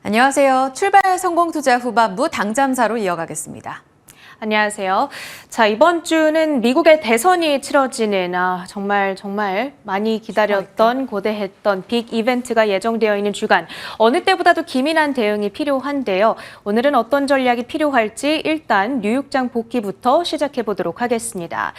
안녕하세요. 출발 성공투자 후반부 당잠사로 이어가겠습니다. 안녕하세요. 자, 이번 주는 미국의 대선이 치러지는 정말 많이 기다렸던 고대했던 빅 이벤트가 예정되어 있는 주간. 어느 때보다도 기민한 대응이 필요한데요. 오늘은 어떤 전략이 필요할지 일단 뉴욕장 복귀부터 시작해 보도록 하겠습니다.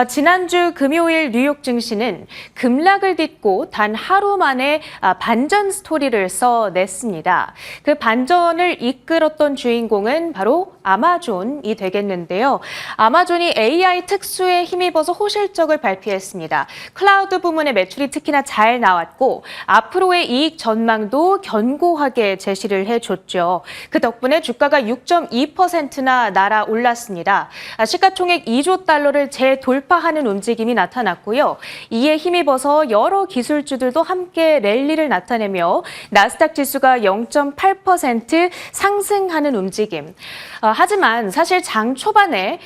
지난주 금요일 뉴욕 증시는 급락을 딛고 단 하루 만에 반전 스토리를 써냈습니다. 그 반전을 이끌었던 주인공은 바로 아마존이 되겠는데요. 아마존이 AI 특수에 힘입어서 호실적을 발표했습니다. 클라우드 부문의 매출이 특히나 잘 나왔고 앞으로의 이익 전망도 견고하게 제시를 해줬죠. 그 덕분에 주가가 6.2%나 날아올랐습니다. 시가총액 2조 달러를 재돌파하는 움직임이 나타났고요. 이에 힘입어서 여러 기술주들도 함께 랠리를 나타내며 나스닥 지수가 0.8% 상승하는 움직임. 하지만 사실 장 초반에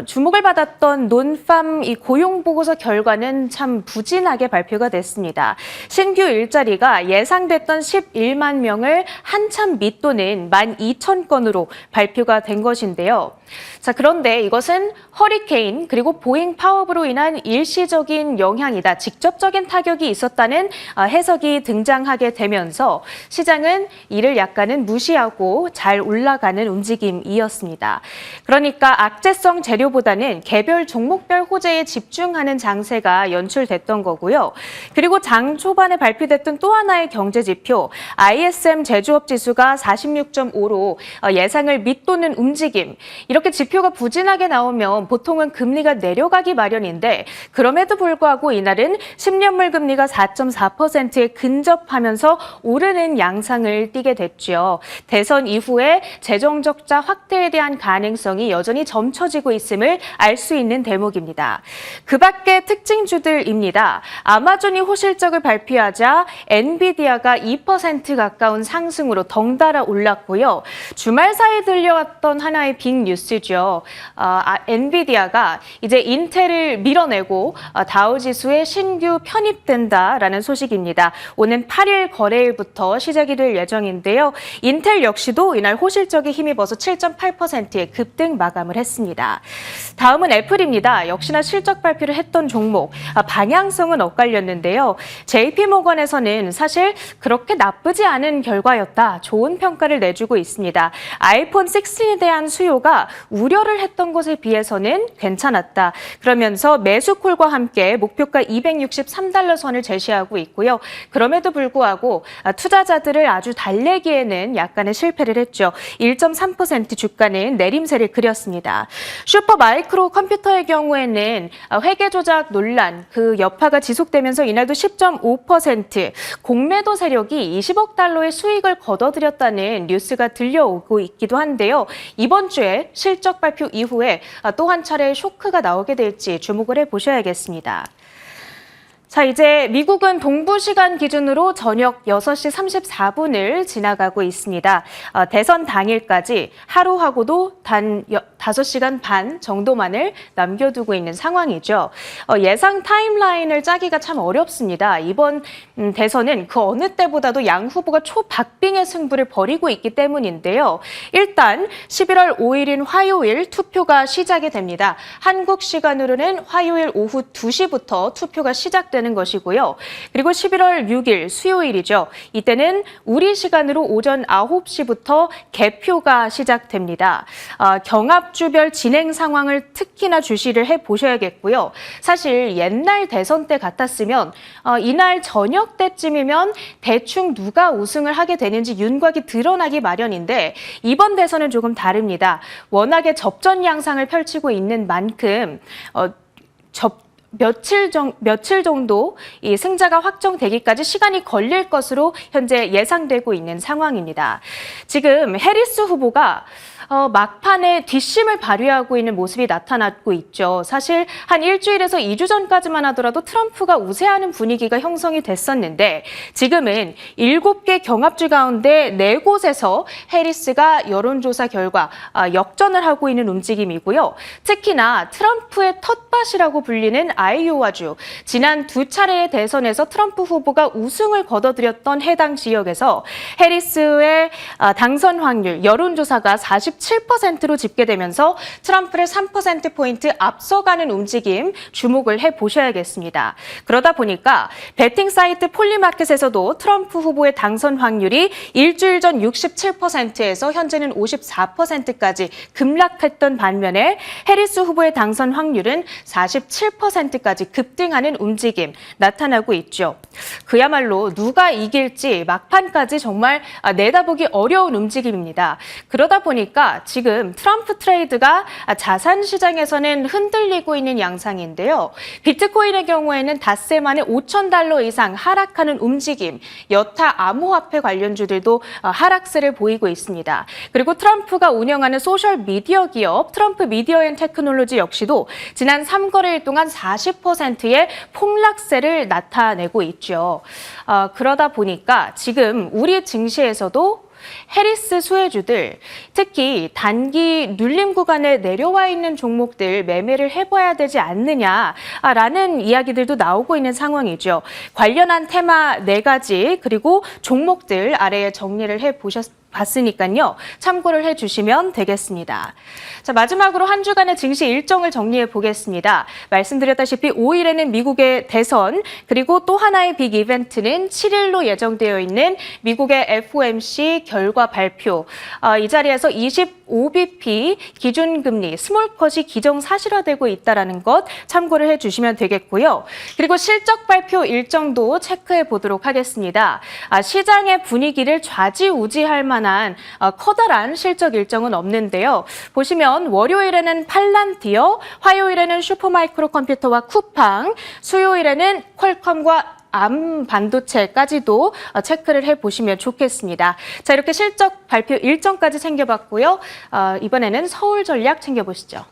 주목을 받았던 논팜 이 고용 보고서 결과는 참 부진하게 발표가 됐습니다. 신규 일자리가 예상됐던 11만 명을 한참 밑도는 12,000건으로 발표가 된 것인데요. 자, 그런데 이것은 허리케인 그리고 보잉 파업으로 인한 일시적인 영향이다. 직접적인 타격이 있었다는 해석이 등장하게 되면서 시장은 이를 약간은 무시하고 잘 올라가는 움직임이었습니다. 그러니까 악재성 재료보다는 개별 종목별 호재에 집중하는 장세가 연출됐던 거고요. 그리고 장 초반에 발표됐던 또 하나의 경제 지표 ISM 제조업 지수가 46.5로 예상을 밑도는 움직임. 이렇게 지표가 부진하게 나오면 보통은 금리가 내려가기 마련인데 그럼에도 불구하고 이날은 10년물 금리가 4.4%에 근접하면서 오르는 양상을 띠게 됐죠. 대선 이후에 재정 적자 확대에 대한 가능성이 여전히 점쳐지고 있음을 알 수 있는 대목입니다. 그 밖의 특징주들입니다. 아마존이 호실적을 발표하자 엔비디아가 2% 가까운 상승으로 덩달아 올랐고요. 주말 사이 들려왔던 하나의 빅 뉴스죠. 엔비디아가 이제 인텔을 밀어내고 다우지수에 신규 편입된다라는 소식입니다. 오는 8일 거래일부터 시작이 될 예정인데요. 인텔 역시도 이날 호실적에 힘입어서 7.8%의 급등 마감을 했습니다. 다음은 애플입니다. 역시나 실적 발표를 했던 종목. 방향성은 엇갈렸는데요. JP모건에서는 사실 그렇게 나쁘지 않은 결과였다. 좋은 평가를 내주고 있습니다. 아이폰 16에 대한 수요가 우려를 했던 것에 비해서는 괜찮았다. 그러면서 매수콜과 함께 목표가 263달러 선을 제시하고 있고요. 그럼에도 불구하고 투자자들을 아주 달래기에는 약간의 실패를 했죠. 1.3% 주가는 내림세를 그렸습니다. 슈퍼마이크로 컴퓨터의 경우에는 회계 조작 논란, 그 여파가 지속되면서 이날도 10.5%, 공매도 세력이 20억 달러의 수익을 거둬들였다는 뉴스가 들려오고 있기도 한데요. 이번 주에 실적 발표 이후에 또 한 차례 쇼크가 나오게 될지 주목을 해보셔야겠습니다. 자, 이제 미국은 동부 시간 기준으로 저녁 6시 34분을 지나가고 있습니다. 대선 당일까지 하루하고도 단 5시간 반 정도만을 남겨두고 있는 상황이죠. 예상 타임라인을 짜기가 참 어렵습니다. 이번 대선은 그 어느 때보다도 양 후보가 초박빙의 승부를 벌이고 있기 때문인데요. 일단 11월 5일인 화요일 투표가 시작이 됩니다. 한국 시간으로는 화요일 오후 2시부터 투표가 시작되는 것이고요. 그리고 11월 6일 수요일이죠. 이때는 우리 시간으로 오전 9시부터 개표가 시작됩니다. 경합주별 진행 상황을 특히나 주시를 해보셔야겠고요. 사실 옛날 대선 때 같았으면 이날 저녁 때쯤이면 대충 누가 우승을 하게 되는지 윤곽이 드러나기 마련인데 이번 대선은 조금 다릅니다. 워낙에 접전 양상을 펼치고 있는 만큼 며칠 정도 이 승자가 확정되기까지 시간이 걸릴 것으로 현재 예상되고 있는 상황입니다. 지금 해리스 후보가 막판에 뒷심을 발휘하고 있는 모습이 나타나고 있죠. 사실 한 일주일에서 2주 전까지만 하더라도 트럼프가 우세하는 분위기가 형성이 됐었는데 지금은 7개 경합주 가운데 4곳에서 해리스가 여론조사 결과 역전을 하고 있는 움직임이고요. 특히나 트럼프의 텃밭이라고 불리는 아이오와주, 지난 두 차례의 대선에서 트럼프 후보가 우승을 거둬들였던 해당 지역에서 해리스의 당선 확률, 여론조사가 47%로 집계되면서 트럼프를 3%포인트 앞서가는 움직임 주목을 해보셔야겠습니다. 그러다 보니까 베팅 사이트 폴리마켓에서도 트럼프 후보의 당선 확률이 일주일 전 67%에서 현재는 54%까지 급락했던 반면에 해리스 후보의 당선 확률은 47%까지 급등하는 움직임 나타나고 있죠. 그야말로 누가 이길지 막판까지 정말 내다보기 어려운 움직임입니다. 그러다 보니까 지금 트럼프 트레이드가 자산 시장에서는 흔들리고 있는 양상인데요. 비트코인의 경우에는 닷새 만에 $5,000 이상 하락하는 움직임, 여타 암호화폐 관련주들도 하락세를 보이고 있습니다. 그리고 트럼프가 운영하는 소셜 미디어 기업 트럼프 미디어 앤 테크놀로지 역시도 지난 3거래일 동안 40%의 폭락세를 나타내고 있죠. 그러다 보니까 지금 우리 증시에서도 해리스 수혜주들, 특히 단기 눌림 구간에 내려와 있는 종목들 매매를 해봐야 되지 않느냐라는 이야기들도 나오고 있는 상황이죠. 관련한 테마 4가지 그리고 종목들 아래에 정리를 봤으니까요. 참고를 해주시면 되겠습니다. 자, 마지막으로 한 주간의 증시 일정을 정리해 보겠습니다. 말씀드렸다시피 5일에는 미국의 대선, 그리고 또 하나의 빅 이벤트는 7일로 예정되어 있는 미국의 FOMC 결과 발표. 이 자리에서 25bp 기준금리 스몰컷이 기정사실화되고 있다는 것 참고를 해주시면 되겠고요. 그리고 실적 발표 일정도 체크해 보도록 하겠습니다. 시장의 분위기를 좌지우지할 만한 커다란 실적 일정은 없는데요. 보시면 월요일에는 팔란티어, 화요일에는 슈퍼마이크로 컴퓨터와 쿠팡, 수요일에는 퀄컴과 암 반도체까지도 체크를 해보시면 좋겠습니다. 자, 이렇게 실적 발표 일정까지 챙겨봤고요. 이번에는 서울 전략 챙겨보시죠.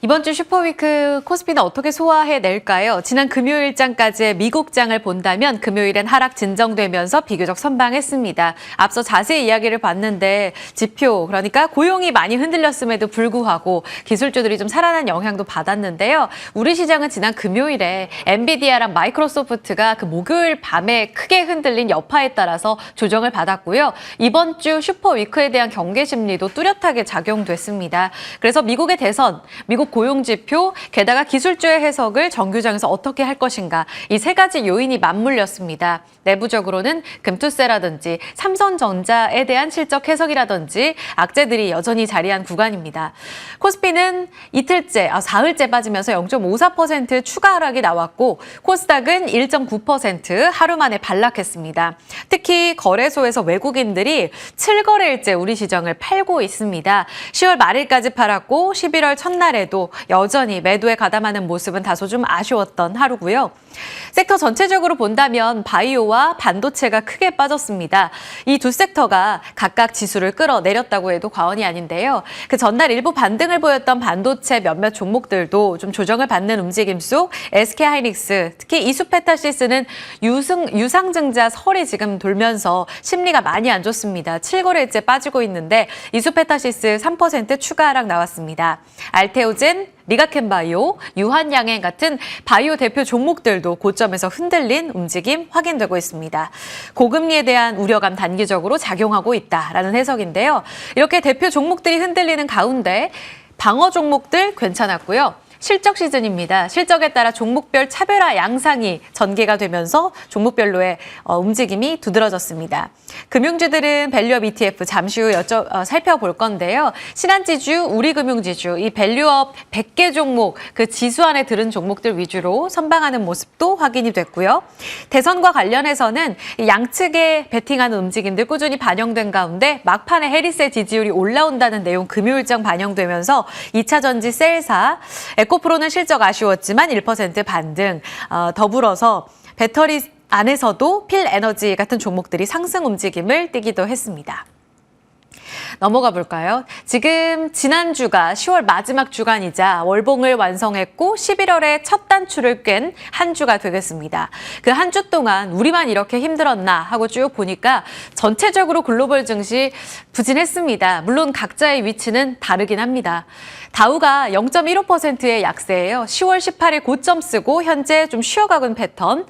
이번 주 슈퍼위크 코스피는 어떻게 소화해낼까요? 지난 금요일장까지의 미국장을 본다면 금요일엔 하락 진정되면서 비교적 선방했습니다. 앞서 자세히 이야기를 봤는데 지표, 그러니까 고용이 많이 흔들렸음에도 불구하고 기술주들이 좀 살아난 영향도 받았는데요. 우리 시장은 지난 금요일에 엔비디아랑 마이크로소프트가 그 목요일 밤에 크게 흔들린 여파에 따라서 조정을 받았고요. 이번 주 슈퍼위크에 대한 경계 심리도 뚜렷하게 작용됐습니다. 그래서 미국의 대선, 미국 고용지표, 게다가 기술주의 해석을 정규장에서 어떻게 할 것인가, 이 3가지 요인이 맞물렸습니다. 내부적으로는 금투세라든지 삼성전자에 대한 실적 해석이라든지 악재들이 여전히 자리한 구간입니다. 코스피는 이틀째, 사흘째 빠지면서 0.54% 추가 하락이 나왔고 코스닥은 1.9% 하루 만에 반락했습니다. 특히 거래소에서 외국인들이 7거래일째 우리 시장을 팔고 있습니다. 10월 말일까지 팔았고 11월 첫날에도 여전히 매도에 가담하는 모습은 다소 좀 아쉬웠던 하루고요. 섹터 전체적으로 본다면 바이오와 반도체가 크게 빠졌습니다. 이 두 섹터가 각각 지수를 끌어내렸다고 해도 과언이 아닌데요. 그 전날 일부 반등을 보였던 반도체 몇몇 종목들도 좀 조정을 받는 움직임 속 SK하이닉스, 특히 이수페타시스는 유상증자 설이 지금 돌면서 심리가 많이 안 좋습니다. 7거래일째 빠지고 있는데 이수페타시스 3% 추가 하락 나왔습니다. 알테오젠, 리가켄바이오, 유한양행 같은 바이오 대표 종목들도 고점에서 흔들린 움직임 확인되고 있습니다. 고금리에 대한 우려감 단기적으로 작용하고 있다라는 해석인데요. 이렇게 대표 종목들이 흔들리는 가운데 방어 종목들 괜찮았고요. 실적 시즌입니다. 실적에 따라 종목별 차별화 양상이 전개가 되면서 종목별로의 움직임이 두드러졌습니다. 금융주들은 밸류업 ETF 잠시 후 살펴볼 건데요. 신한지주, 우리금융지주, 이 밸류업 100개 종목, 그 지수 안에 들은 종목들 위주로 선방하는 모습도 확인이 됐고요. 대선과 관련해서는 양측의 베팅하는 움직임들 꾸준히 반영된 가운데 막판에 해리스의 지지율이 올라온다는 내용 금요일장 반영되면서 2차 전지 셀사, 에코프로는 실적 아쉬웠지만 1% 반등, 더불어서 배터리 안에서도 필에너지 같은 종목들이 상승 움직임을 띠기도 했습니다. 넘어가 볼까요? 지금 지난주가 10월 마지막 주간이자 월봉을 완성했고 11월에 첫 단추를 깬 한 주가 되겠습니다. 그 한 주 동안 우리만 이렇게 힘들었나 하고 쭉 보니까 전체적으로 글로벌 증시 부진했습니다. 물론 각자의 위치는 다르긴 합니다. 다우가 0.15%의 약세예요. 10월 18일 고점 쓰고 현재 좀 쉬어가는 패턴.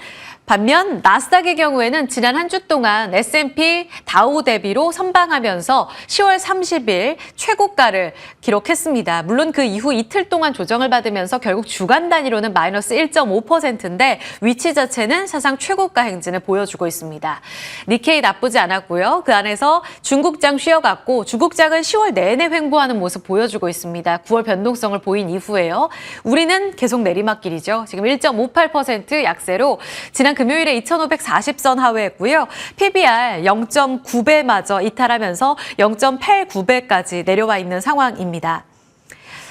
반면 나스닥의 경우에는 지난 한 주 동안 S&P 다우 대비로 선방하면서 10월 30일 최고가를 기록했습니다. 물론 그 이후 이틀 동안 조정을 받으면서 결국 주간 단위로는 마이너스 1.5%인데 위치 자체는 사상 최고가 행진을 보여주고 있습니다. 니케이 나쁘지 않았고요. 그 안에서 중국장 쉬어갔고 중국장은 10월 내내 횡보하는 모습 보여주고 있습니다. 9월 변동성을 보인 이후에요. 우리는 계속 내리막길이죠. 지금 1.58% 약세로 지난 금요일에 2,540선 하회했고요. PBR 0.9배마저 이탈하면서 0.89배까지 내려와 있는 상황입니다.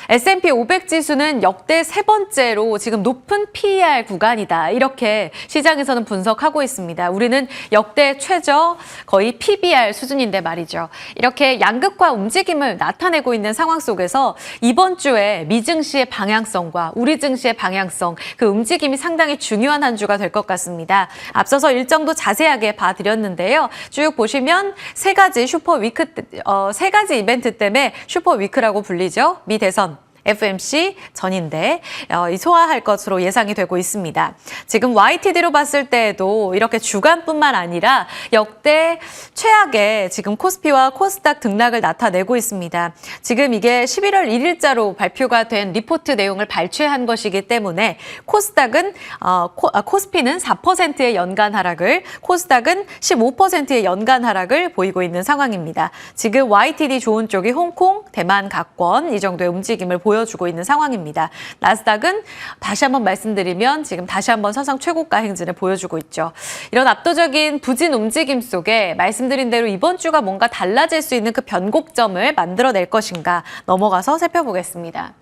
S&P 500 지수는 역대 세 번째로 지금 높은 PER 구간이다. 이렇게 시장에서는 분석하고 있습니다. 우리는 역대 최저 거의 PBR 수준인데 말이죠. 이렇게 양극화 움직임을 나타내고 있는 상황 속에서 이번 주에 미 증시의 방향성과 우리 증시의 방향성, 그 움직임이 상당히 중요한 한 주가 될 것 같습니다. 앞서서 일정도 자세하게 봐드렸는데요. 쭉 보시면 세 가지 이벤트 때문에 슈퍼 위크라고 불리죠. 미 대선, FMC, 전인대 소화할 것으로 예상이 되고 있습니다. 지금 YTD로 봤을 때에도 이렇게 주간뿐만 아니라 역대 최악의 지금 코스피와 코스닥 등락을 나타내고 있습니다. 지금 이게 11월 1일자로 발표가 된 리포트 내용을 발췌한 것이기 때문에 코스피는 4%의 연간 하락을, 코스닥은 15%의 연간 하락을 보이고 있는 상황입니다. 지금 YTD 좋은 쪽이 홍콩, 대만, 각권 이 정도의 움직임을 보여주고 있는 상황입니다. 나스닥은 다시 한번 말씀드리면 지금 다시 한번 사상 최고가 행진을 보여주고 있죠. 이런 압도적인 부진 움직임 속에 말씀드린 대로 이번 주가 뭔가 달라질 수 있는 그 변곡점을 만들어낼 것인가 넘어가서 살펴보겠습니다.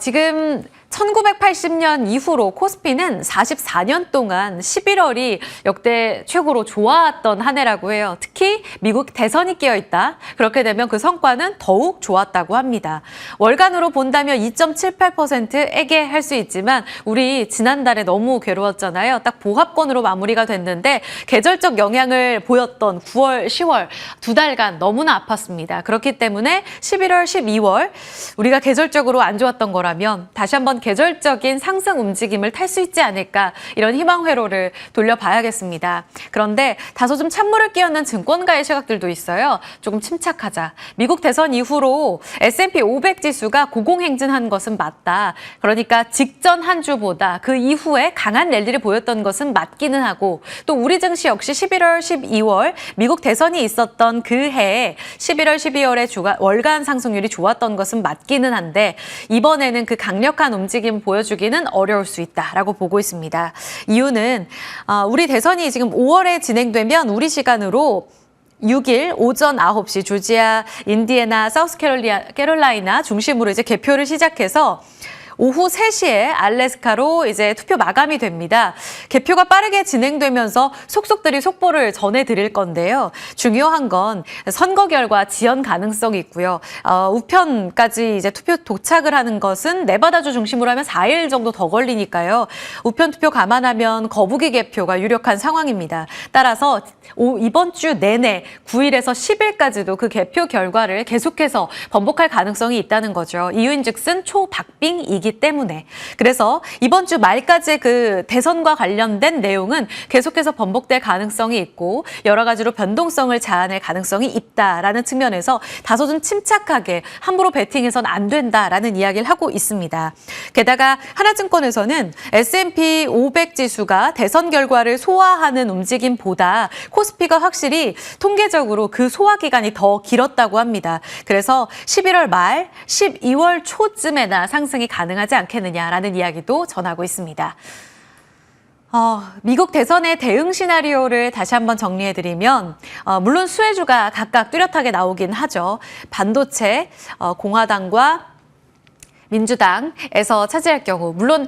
지금 1980년 이후로 코스피는 44년 동안 11월이 역대 최고로 좋았던 한 해라고 해요. 특히 미국 대선이 끼어 있다. 그렇게 되면 그 성과는 더욱 좋았다고 합니다. 월간으로 본다면 2.78%에게 할 수 있지만 우리 지난달에 너무 괴로웠잖아요. 딱 보합권으로 마무리가 됐는데 계절적 영향을 보였던 9월, 10월 두 달간 너무나 아팠습니다. 그렇기 때문에 11월, 12월 우리가 계절적으로 안 좋았던 거라면 다시 한번 계절적인 상승 움직임을 탈 수 있지 않을까, 이런 희망 회로를 돌려봐야겠습니다. 그런데 다소 좀 찬물을 끼얹는 증권가의 시각들도 있어요. 조금 침착하자. 미국 대선 이후로 S&P 500 지수가 고공행진한 것은 맞다. 그러니까 직전 한 주보다 그 이후에 강한 랠리를 보였던 것은 맞기는 하고, 또 우리 증시 역시 11월, 12월 미국 대선이 있었던 그 해에 11월, 12월에 월간 상승률이 좋았던 것은 맞기는 한데 이번에는 그 강력한 움직임 보여주기는 어려울 수 있다라고 보고 있습니다. 이유는 우리 대선이 지금 5월에 진행되면 우리 시간으로 6일 오전 9시 조지아, 인디애나, 사우스캐롤라이나 중심으로 이제 개표를 시작해서 오후 3시에 알래스카로 이제 투표 마감이 됩니다. 개표가 빠르게 진행되면서 속속들이 속보를 전해드릴 건데요. 중요한 건 선거 결과 지연 가능성이 있고요. 우편까지 이제 투표 도착을 하는 것은 네바다주 중심으로 하면 4일 정도 더 걸리니까요. 우편 투표 감안하면 거부기 개표가 유력한 상황입니다. 따라서 이번 주 내내 9일에서 10일까지도 그 개표 결과를 계속해서 번복할 가능성이 있다는 거죠. 이유인즉슨 초박빙이기 때문에. 그래서 이번 주 말까지 그 대선과 관련된 내용은 계속해서 번복될 가능성이 있고 여러 가지로 변동성을 자아낼 가능성이 있다라는 측면에서 다소 좀 침착하게 함부로 베팅해서는 안 된다라는 이야기를 하고 있습니다. 게다가 하나증권에서는 S&P 500 지수가 대선 결과를 소화하는 움직임보다 코스피가 확실히 통계적으로 그 소화 기간이 더 길었다고 합니다. 그래서 11월 말, 12월 초쯤에나 상승이 가능하지 않겠느냐라는 이야기도 전하고 있습니다. 미국 대선의 대응 시나리오를 다시 한번 정리해드리면 물론 수혜주가 각각 뚜렷하게 나오긴 하죠. 반도체, 공화당과 민주당에서 차지할 경우, 물론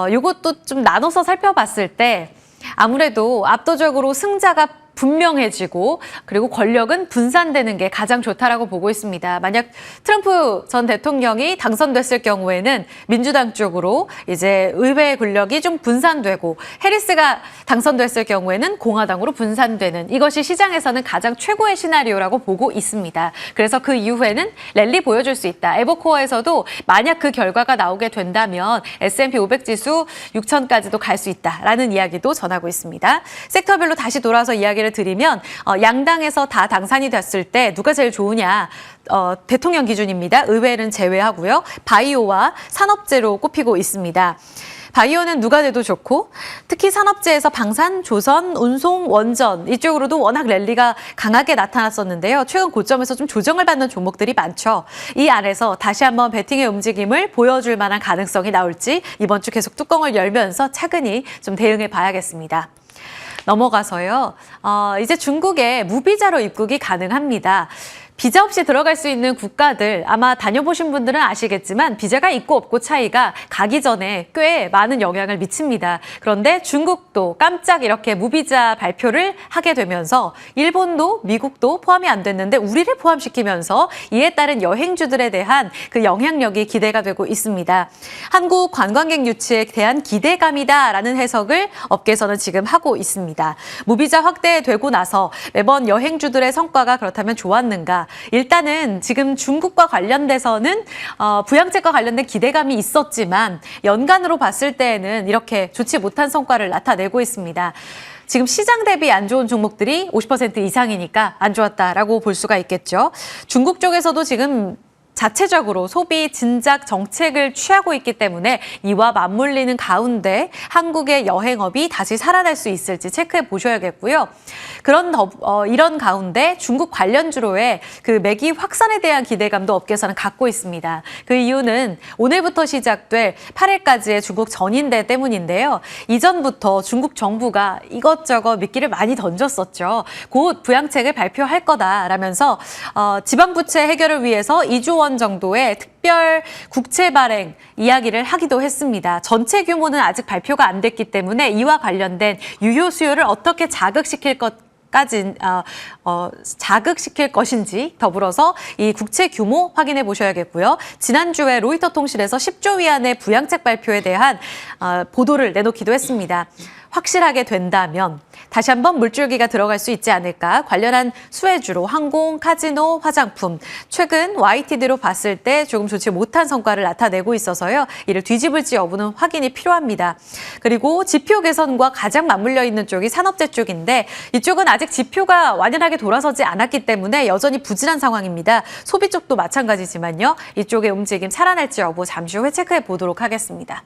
이것도 좀 나눠서 살펴봤을 때 아무래도 압도적으로 승자가 분명해지고 그리고 권력은 분산되는 게 가장 좋다라고 보고 있습니다. 만약 트럼프 전 대통령이 당선됐을 경우에는 민주당 쪽으로 이제 의회 권력이 좀 분산되고 해리스가 당선됐을 경우에는 공화당으로 분산되는 이것이 시장에서는 가장 최고의 시나리오라고 보고 있습니다. 그래서 그 이후에는 랠리 보여줄 수 있다. 에버코어에서도 만약 그 결과가 나오게 된다면 S&P 500 지수 6천까지도 갈 수 있다라는 이야기도 전하고 있습니다. 섹터별로 다시 돌아서 이야기를 드리면 양당에서 다 당선이 됐을 때 누가 제일 좋으냐? 대통령 기준입니다. 의회는 제외하고요. 바이오와 산업재로 꼽히고 있습니다. 바이오는 누가 돼도 좋고 특히 산업재에서 방산, 조선, 운송, 원전 이쪽으로도 워낙 랠리가 강하게 나타났었는데요. 최근 고점에서 좀 조정을 받는 종목들이 많죠. 이 안에서 다시 한번 베팅의 움직임을 보여줄 만한 가능성이 나올지 이번 주 계속 뚜껑을 열면서 차근히 좀 대응해 봐야겠습니다. 넘어가서요. 이제 중국에 무비자로 입국이 가능합니다. 비자 없이 들어갈 수 있는 국가들 아마 다녀보신 분들은 아시겠지만 비자가 있고 없고 차이가 가기 전에 꽤 많은 영향을 미칩니다. 그런데 중국도 깜짝 이렇게 무비자 발표를 하게 되면서 일본도 미국도 포함이 안 됐는데 우리를 포함시키면서 이에 따른 여행주들에 대한 그 영향력이 기대가 되고 있습니다. 한국 관광객 유치에 대한 기대감이다라는 해석을 업계에서는 지금 하고 있습니다. 무비자 확대되고 나서 매번 여행주들의 성과가 그렇다면 좋았는가? 일단은 지금 중국과 관련돼서는 부양책과 관련된 기대감이 있었지만 연간으로 봤을 때에는 이렇게 좋지 못한 성과를 나타내고 있습니다. 지금 시장 대비 안 좋은 종목들이 50% 이상이니까 안 좋았다라고 볼 수가 있겠죠. 중국 쪽에서도 지금 자체적으로 소비 진작 정책을 취하고 있기 때문에 이와 맞물리는 가운데 한국의 여행업이 다시 살아날 수 있을지 체크해 보셔야겠고요. 이런 가운데 중국 관련주로의 그 매기 확산에 대한 기대감도 업계에서는 갖고 있습니다. 그 이유는 오늘부터 시작될 8일까지의 중국 전인대 때문인데요. 이전부터 중국 정부가 이것저것 미끼를 많이 던졌었죠. 곧 부양책을 발표할 거다라면서 지방부채 해결을 위해서 2조 원 정도의 특별 국채 발행 이야기를 하기도 했습니다. 전체 규모는 아직 발표가 안 됐기 때문에 이와 관련된 유효 수요를 어떻게 자극시킬 것인지 더불어서 이 국채 규모 확인해 보셔야겠고요. 지난주에 로이터 통신에서 10조 위안의 부양책 발표에 대한 보도를 내놓기도 했습니다. 확실하게 된다면 다시 한번 물줄기가 들어갈 수 있지 않을까. 관련한 수혜주로 항공, 카지노, 화장품. 최근 YTD로 봤을 때 조금 좋지 못한 성과를 나타내고 있어서요. 이를 뒤집을지 여부는 확인이 필요합니다. 그리고 지표 개선과 가장 맞물려 있는 쪽이 산업재 쪽인데 이쪽은 아직 지표가 완연하게 돌아서지 않았기 때문에 여전히 부진한 상황입니다. 소비 쪽도 마찬가지지만요. 이쪽의 움직임 살아날지 여부 잠시 후에 체크해 보도록 하겠습니다.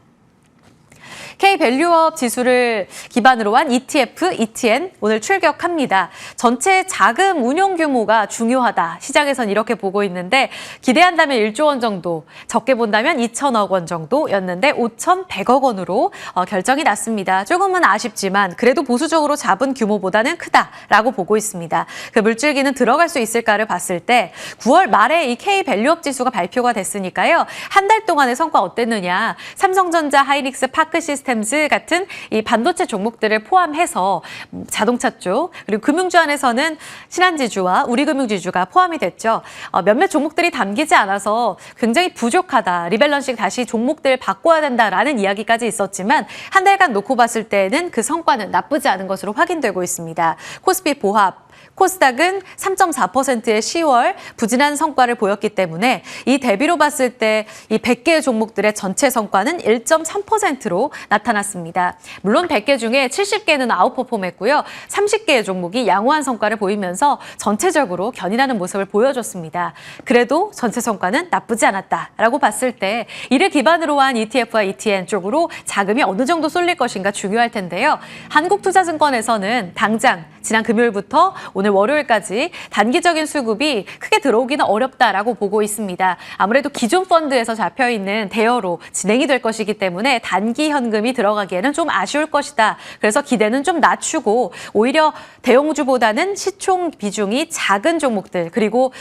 K밸류업 지수를 기반으로 한 ETF, ETN 오늘 출격합니다. 전체 자금 운용 규모가 중요하다. 시장에선 이렇게 보고 있는데 기대한다면 1조 원 정도, 적게 본다면 2천억 원 정도였는데 5,100억 원으로 결정이 났습니다. 조금은 아쉽지만 그래도 보수적으로 잡은 규모보다는 크다라고 보고 있습니다. 그 물줄기는 들어갈 수 있을까를 봤을 때 9월 말에 이 K밸류업 지수가 발표가 됐으니까요. 한 달 동안의 성과 어땠느냐. 삼성전자, 하이닉스, 파크시스템 같은 이 반도체 종목들을 포함해서 자동차 쪽 그리고 금융주 안에서는 신한지주와 우리금융지주가 포함이 됐죠. 몇몇 종목들이 담기지 않아서 굉장히 부족하다. 리밸런싱 다시 종목들 바꿔야 된다라는 이야기까지 있었지만 한 달간 놓고 봤을 때는 그 성과는 나쁘지 않은 것으로 확인되고 있습니다. 코스피 보합. 코스닥은 3.4%의 10월 부진한 성과를 보였기 때문에 이 대비로 봤을 때 이 100개의 종목들의 전체 성과는 1.3%로 나타났습니다. 물론 100개 중에 70개는 아웃퍼폼했고요. 30개의 종목이 양호한 성과를 보이면서 전체적으로 견인하는 모습을 보여줬습니다. 그래도 전체 성과는 나쁘지 않았다라고 봤을 때 이를 기반으로 한 ETF와 ETN 쪽으로 자금이 어느 정도 쏠릴 것인가 중요할 텐데요. 한국투자증권에서는 당장 지난 금요일부터 오늘 월요일까지 단기적인 수급이 크게 들어오기는 어렵다라고 보고 있습니다. 아무래도 기존 펀드에서 잡혀있는 대여로 진행이 될 것이기 때문에 단기 현금이 들어가기에는 좀 아쉬울 것이다. 그래서 기대는 좀 낮추고 오히려 대형주보다는 시총 비중이 작은 종목들 그리고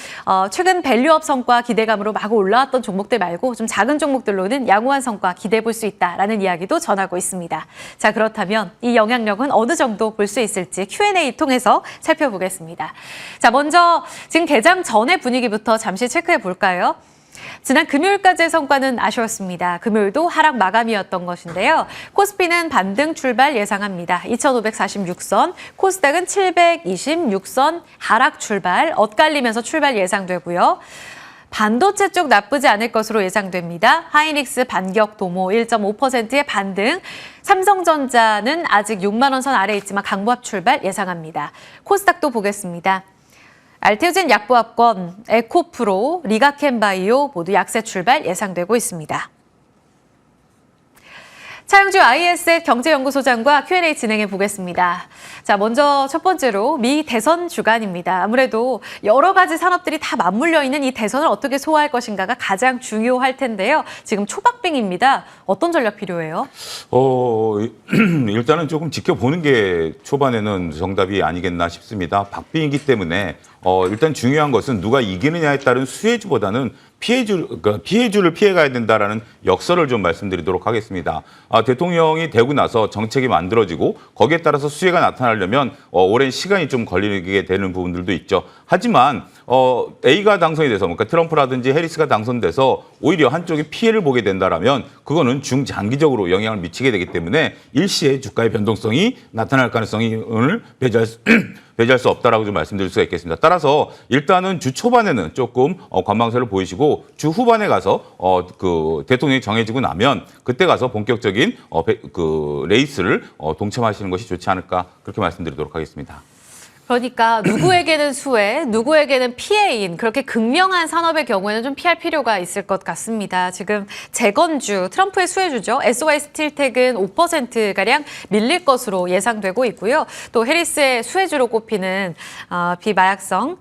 최근 밸류업 성과 기대감으로 마구 올라왔던 종목들 말고 좀 작은 종목들로는 양호한 성과 기대해 볼 수 있다라는 이야기도 전하고 있습니다. 자, 그렇다면 이 영향력은 어느 정도 볼 수 있을지 Q&A 통해서 살펴보겠습니다. 자, 먼저 지금 개장 전의 분위기부터 잠시 체크해 볼까요? 지난 금요일까지의 성과는 아쉬웠습니다. 금요일도 하락 마감이었던 것인데요. 코스피는 반등 출발 예상합니다. 2,546선, 코스닥은 726선 하락 출발, 엇갈리면서 출발 예상되고요. 반도체 쪽 나쁘지 않을 것으로 예상됩니다. 하이닉스 반격 도모 1.5%의 반등, 삼성전자는 아직 6만 원 선 아래에 있지만 강보합 출발 예상합니다. 코스닥도 보겠습니다. 알테오젠 약보합권, 에코프로, 리가켄바이오 모두 약세 출발 예상되고 있습니다. 차영주 IS의 경제연구소장과 Q&A 진행해 보겠습니다. 자, 먼저 첫 번째로 미 대선 주간입니다. 아무래도 여러 가지 산업들이 다 맞물려 있는 이 대선을 어떻게 소화할 것인가가 가장 중요할 텐데요. 지금 초박빙입니다. 어떤 전략 필요해요? 일단은 조금 지켜보는 게 초반에는 정답이 아니겠나 싶습니다. 박빙이기 때문에 일단 중요한 것은 누가 이기느냐에 따른 수혜주보다는 피해주를 피해가야 된다라는 역설을 좀 말씀드리도록 하겠습니다. 대통령이 되고 나서 정책이 만들어지고 거기에 따라서 수혜가 나타나려면 오랜 시간이 좀 걸리게 되는 부분들도 있죠. 하지만 A가 당선이 돼서 그러니까 트럼프라든지 해리스가 당선돼서 오히려 한쪽이 피해를 보게 된다라면 그거는 중장기적으로 영향을 미치게 되기 때문에 일시에 주가의 변동성이 나타날 가능성을 배제할 수 없다라고 좀 말씀드릴 수가 있겠습니다. 따라서 일단은 주 초반에는 조금 관망세를 보이시고 주 후반에 가서 그 대통령이 정해지고 나면 그때 가서 본격적인 그 레이스를 동참하시는 것이 좋지 않을까 그렇게 말씀드리도록 하겠습니다. 그러니까 누구에게는 수혜, 누구에게는 피해인 그렇게 극명한 산업의 경우에는 좀 피할 필요가 있을 것 같습니다. 지금 재건주, 트럼프의 수혜주죠. SY 스틸텍은 5%가량 밀릴 것으로 예상되고 있고요. 또 해리스의 수혜주로 꼽히는 비마약성,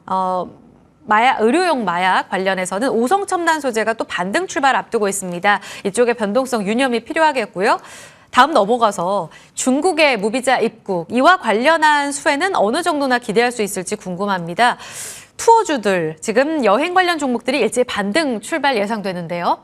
의료용 마약 관련해서는 오성첨단 소재가 또 반등 출발 앞두고 있습니다. 이쪽에 변동성 유념이 필요하겠고요. 다음 넘어가서 중국의 무비자 입국, 이와 관련한 수혜는 어느 정도나 기대할 수 있을지 궁금합니다. 투어주들, 지금 여행 관련 종목들이 일제히 반등 출발 예상되는데요.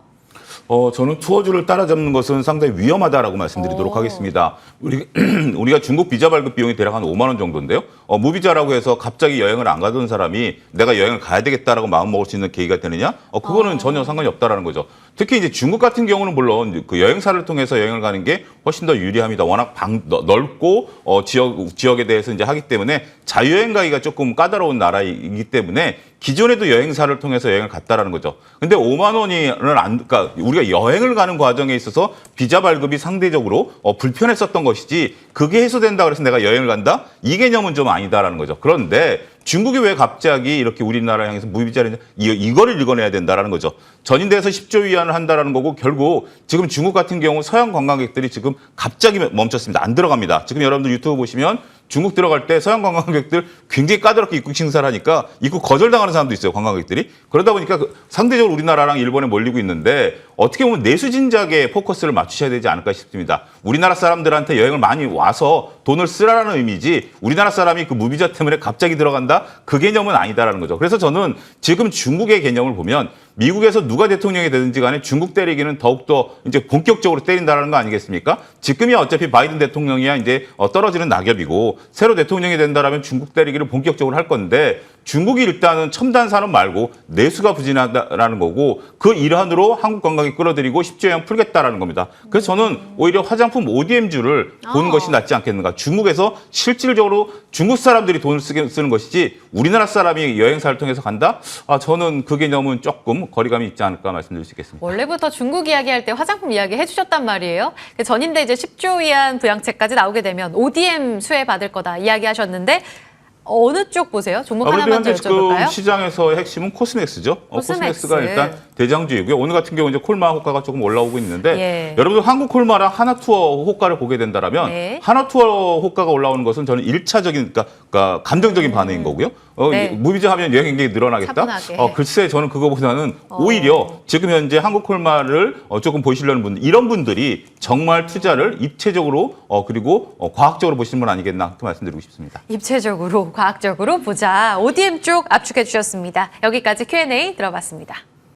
저는 투어주를 따라잡는 것은 상당히 위험하다라고 말씀드리도록 하겠습니다. 우리가 중국 비자 발급 비용이 대략 한 5만 원 정도인데요. 무비자라고 해서 갑자기 여행을 안 가던 사람이 내가 여행을 가야 되겠다라고 마음먹을 수 있는 계기가 되느냐? 그거는 전혀 상관이 없다라는 거죠. 특히 이제 중국 같은 경우는 물론 그 여행사를 통해서 여행을 가는 게 훨씬 더 유리합니다. 워낙 넓고 지역에 대해서 이제 하기 때문에 자유여행 가기가 조금 까다로운 나라이기 때문에 기존에도 여행사를 통해서 여행을 갔다라는 거죠. 근데 5만 원을 그러니까 우리가 여행을 가는 과정에 있어서 비자 발급이 상대적으로 불편했었던 것이지 그게 해소된다 그래서 내가 여행을 간다? 이 개념은 좀 아니다라는 거죠. 그런데 중국이 왜 갑자기 이렇게 우리나라 향해서 무비자를 이거를 읽어내야 된다라는 거죠. 전인대에서 10조 위안을 한다라는 거고 결국 지금 중국 같은 경우 서양 관광객들이 지금 갑자기 멈췄습니다. 안 들어갑니다. 지금 여러분들 유튜브 보시면 중국 들어갈 때 서양 관광객들 굉장히 까다롭게 입국 심사를 하니까 입국 거절당하는 사람도 있어요. 관광객들이. 그러다 보니까 상대적으로 우리나라랑 일본에 몰리고 있는데 어떻게 보면 내수진작에 포커스를 맞추셔야 되지 않을까 싶습니다. 우리나라 사람들한테 여행을 많이 와서 돈을 쓰라라는 의미지 우리나라 사람이 그 무비자 때문에 갑자기 들어간다? 그 개념은 아니다라는 거죠. 그래서 저는 지금 중국의 개념을 보면 미국에서 누가 대통령이 되든지 간에 중국 때리기는 더욱더 이제 본격적으로 때린다는 거 아니겠습니까? 지금이 어차피 바이든 대통령이야 이제 떨어지는 낙엽이고 새로 대통령이 된다라면 중국 때리기를 본격적으로 할 건데 중국이 일단은 첨단 산업 말고 내수가 부진하다라는 거고 그 일환으로 한국 관광이 끌어들이고 10조 원 풀겠다라는 겁니다. 그래서 저는 오히려 화장품 ODM주를 보는 것이 낫지 않겠는가. 중국에서 실질적으로 중국 사람들이 돈을 쓰는 것이지 우리나라 사람이 여행사를 통해서 간다? 저는 그 개념은 조금 거리감이 있지 않을까 말씀드릴 수 있겠습니다. 원래부터 중국 이야기할 때 화장품 이야기 해주셨단 말이에요. 전인대 이제 10조 위안 부양책까지 나오게 되면 ODM 수혜 받을 거다 이야기하셨는데 어느 쪽 보세요? 종목 아무래도 하나만 더 현재 지금 여쭤볼까요? 시장에서의 핵심은 코스맥스죠. 코스맥스. 코스맥스가 일단 대장주이고요. 오늘 같은 경우 이제 콜마 호가가 조금 올라오고 있는데 예. 여러분들 한국 콜마랑 하나투어 호가를 보게 된다면 네. 하나투어 호가가 올라오는 것은 저는 일차적인 그러니까 감정적인 반응인 거고요. 네. 무비자 하면 여행 경쟁이 늘어나겠다. 차분하게. 글쎄 저는 그거보다는 오히려 지금 현재 한국 콜마를 조금 보시려는 분들 이런 분들이 정말 투자를 입체적으로 그리고 과학적으로 보시는 분 아니겠나 그렇게 말씀드리고 싶습니다. 입체적으로, 과학적으로 보자. ODM 쪽 압축해 주셨습니다. 여기까지 Q&A 들어봤습니다.